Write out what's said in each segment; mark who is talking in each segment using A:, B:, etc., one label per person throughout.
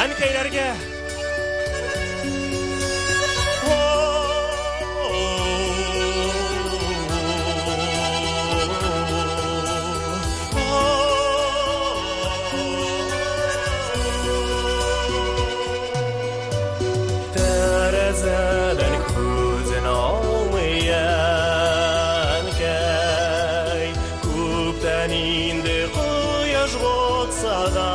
A: Әнкейлерге тәрәзәден көзін алмаyan кәй көптен инді құяш болса да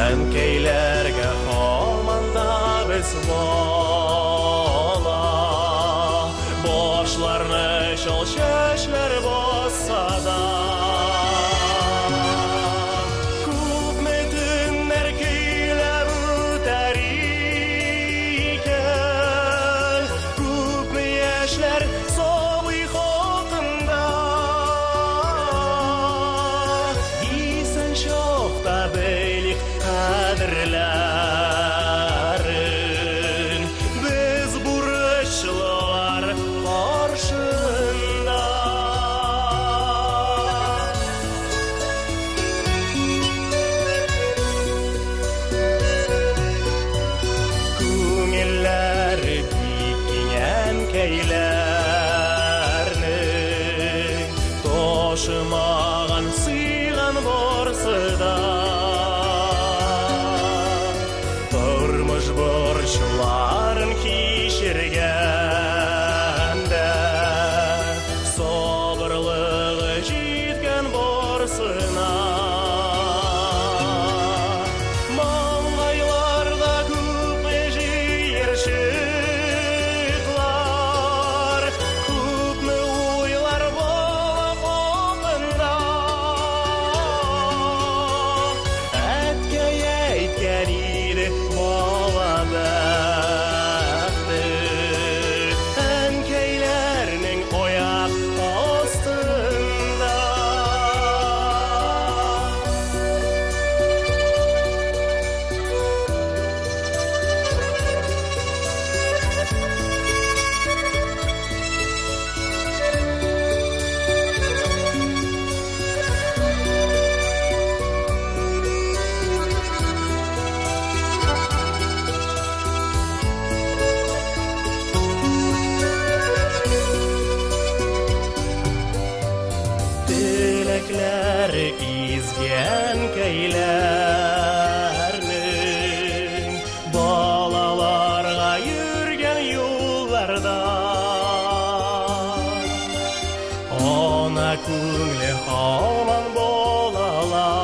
A: әнкейлерге һаманда біз бала бошларны шол шәшләр болса да күпме түннәр көйләп үтәр икән күпме яшьләр сабый хакында исән чакта бәйлик қадірләрін біз бурычлылар қаршында көңілләр биккен әнкейләрнің тошымаған сыйған барсы да борчуларын кешіргенде собырлығы жеткен барсына маңайларда көпме жиыршықлар көпме ойлар болып опында әткей әйткен еді балабақты әнкейлерінің ояқ астында тілеклері изген әнкейлерінің балаларға жүрген юлларда ана көңілі һаман балаларда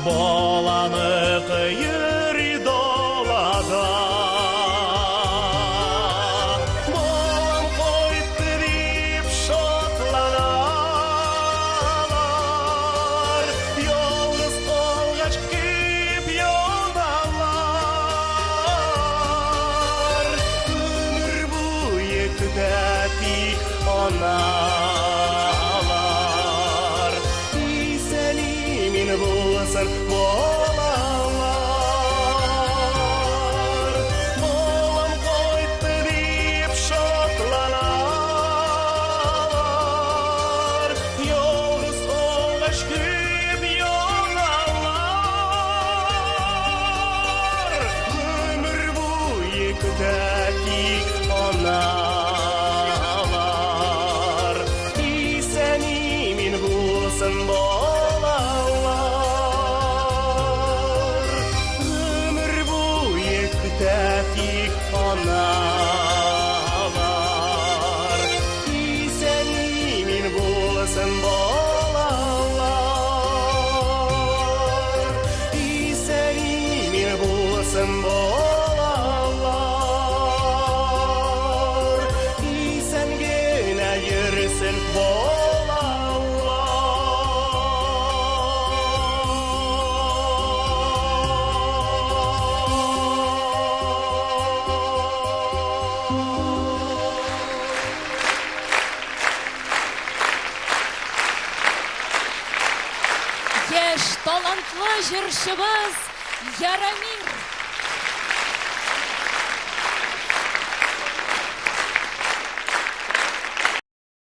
A: баланыкі йөри далада балам қойты деп шатланалар ялғыз қалғач кеп яналар өмір бойы күтәтик аналар исән-имин болсын балалар балам қойты деп шатланалар ялғыз қалғач кеп яналар өмір бойы күтәтик аналар исән-имин болсын балалар өмір бойы күтәтик аналар исән-имин болсын балалар исән-имин болсын балалар исән генә йөрсен
B: Яшь талантлы җырчыбыз Яромир